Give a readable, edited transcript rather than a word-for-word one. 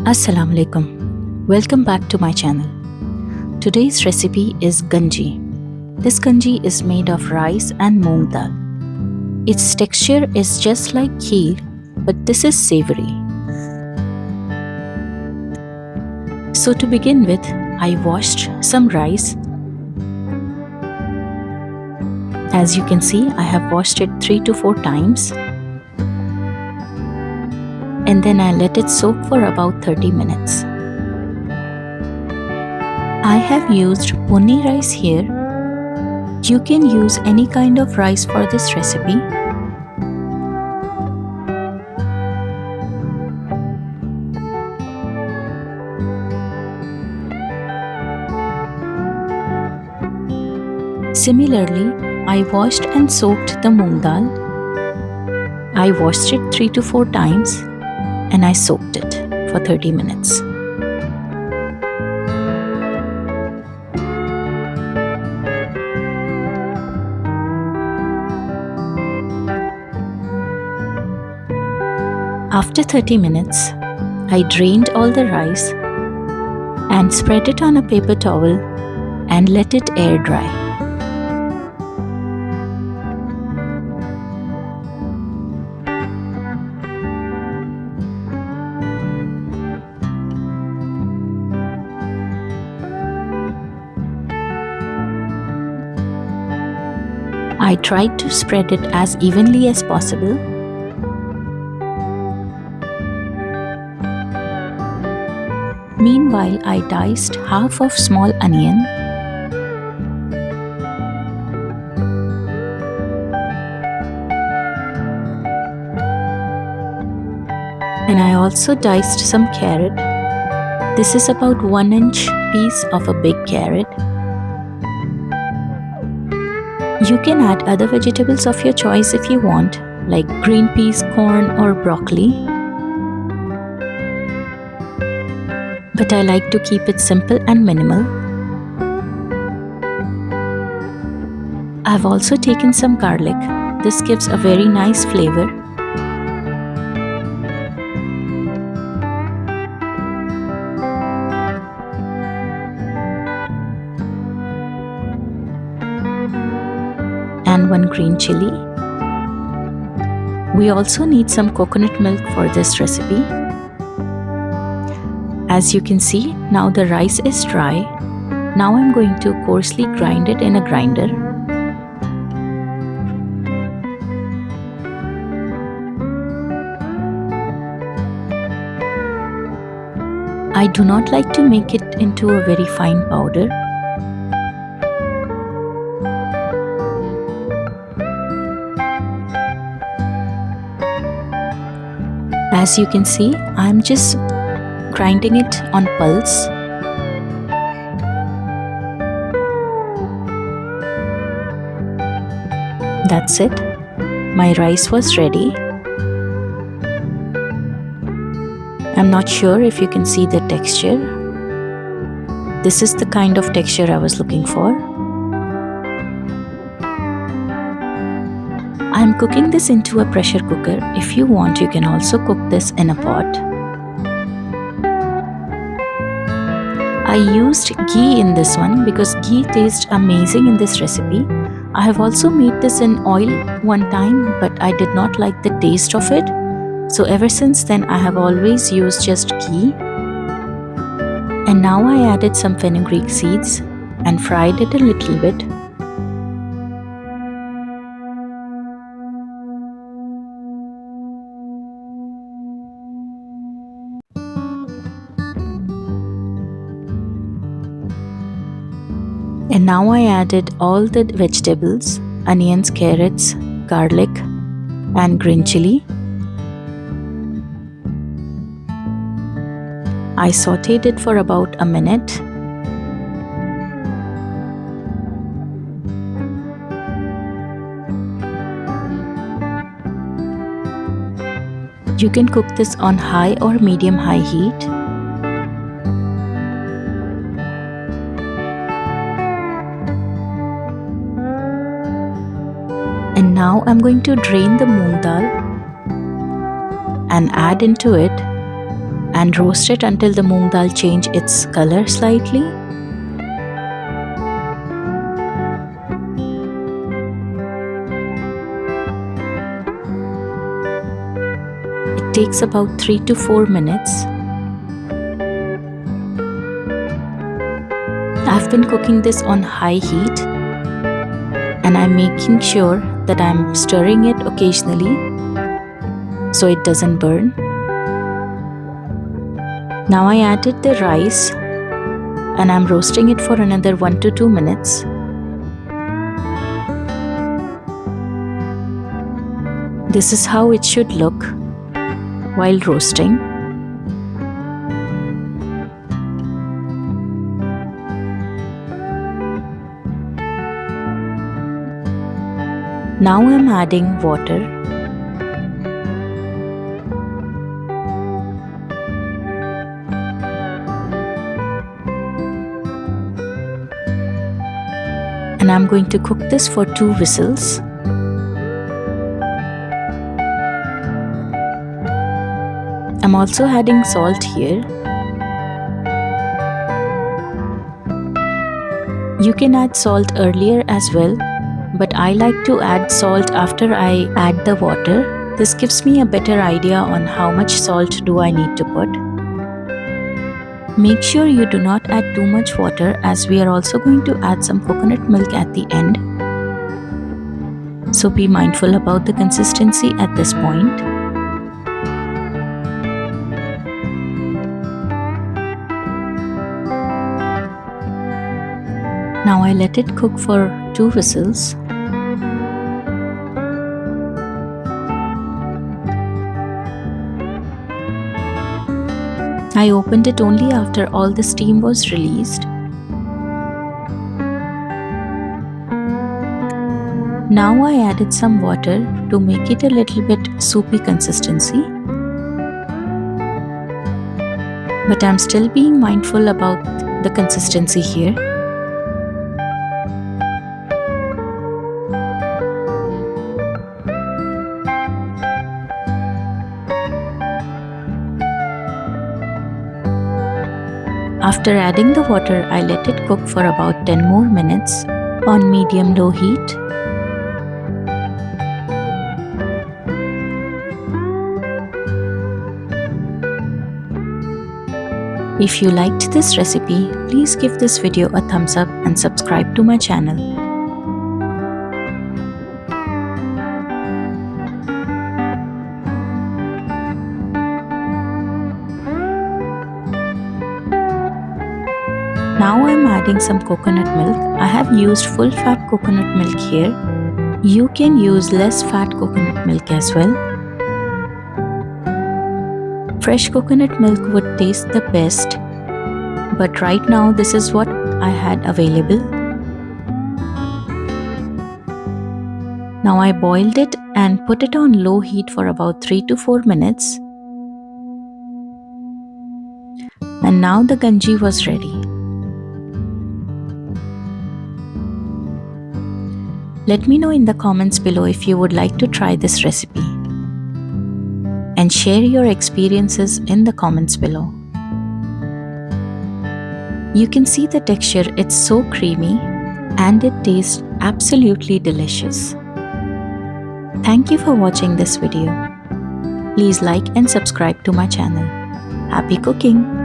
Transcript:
Assalamu alaikum. Welcome back to my channel. Today's recipe is Ganji. This Ganji is made of rice and moong dal. Its texture is just like kheer, but this is savory. So to begin with, I washed some rice. As you can see, I have washed it 3 to 4 times. And then I let it soak for about 30 minutes. I have used ponni rice here. You can use any kind of rice for this recipe. Similarly, I washed and soaked the moong dal. I washed it 3 to 4 times and I soaked it for 30 minutes. After 30 minutes, I drained all the rice and spread it on a paper towel and let it air dry. I tried to spread it as evenly as possible. Meanwhile, I diced half of small onion and I also diced some carrot. This is about 1-inch piece of a big carrot. You can add other vegetables of your choice if you want, like green peas, corn or broccoli. But I like to keep it simple and minimal. I've also taken some garlic. This gives a very nice flavor. And 1 green chilli. We also need some coconut milk for this recipe. As you can see, now the rice is dry. Now I'm going to coarsely grind it in a grinder. I do not like to make it into a very fine powder. As you can see, I'm just grinding it on pulse. That's it. My rice was ready. I'm not sure if you can see the texture. This is the kind of texture I was looking for. I'm cooking this into a pressure cooker. If you want, you can also cook this in a pot. I used ghee in this one because ghee tastes amazing in this recipe. I have also made this in oil one time, but I did not like the taste of it. So ever since then, I have always used just ghee. And now I added some fenugreek seeds and fried it a little bit. And now I added all the vegetables, onions, carrots, garlic and green chilli. I sauteed it for about a minute. You can cook this on high or medium-high heat. And now I'm going to drain the moong dal and add into it and roast it until the moong dal change its color slightly. It takes about 3 to 4 minutes. I've been cooking this on high heat and I'm making sure that I'm stirring it occasionally so it doesn't burn. Now I added the rice and I'm roasting it for another 1 to 2 minutes. This is how it should look while roasting. Now I'm adding water. And I'm going to cook this for 2 whistles. I'm also adding salt here. You can add salt earlier as well, but I like to add salt after I add the water. This gives me a better idea on how much salt do I need to put. Make sure you do not add too much water as we are also going to add some coconut milk at the end. So be mindful about the consistency at this point. Now I let it cook for 2 whistles. I opened it only after all the steam was released. Now I added some water to make it a little bit soupy consistency. But I'm still being mindful about the consistency here. After adding the water, I let it cook for about 10 more minutes on medium-low heat. If you liked this recipe, please give this video a thumbs up and subscribe to my channel. Now I'm adding some coconut milk. I have used full fat coconut milk here. You can use less fat coconut milk as well. Fresh coconut milk would taste the best, but right now this is what I had available. Now I boiled it and put it on low heat for about 3 to 4 minutes. And now the ganji was ready. Let me know in the comments below if you would like to try this recipe. And share your experiences in the comments below. You can see the texture, it's so creamy and it tastes absolutely delicious. Thank you for watching this video. Please like and subscribe to my channel. Happy cooking!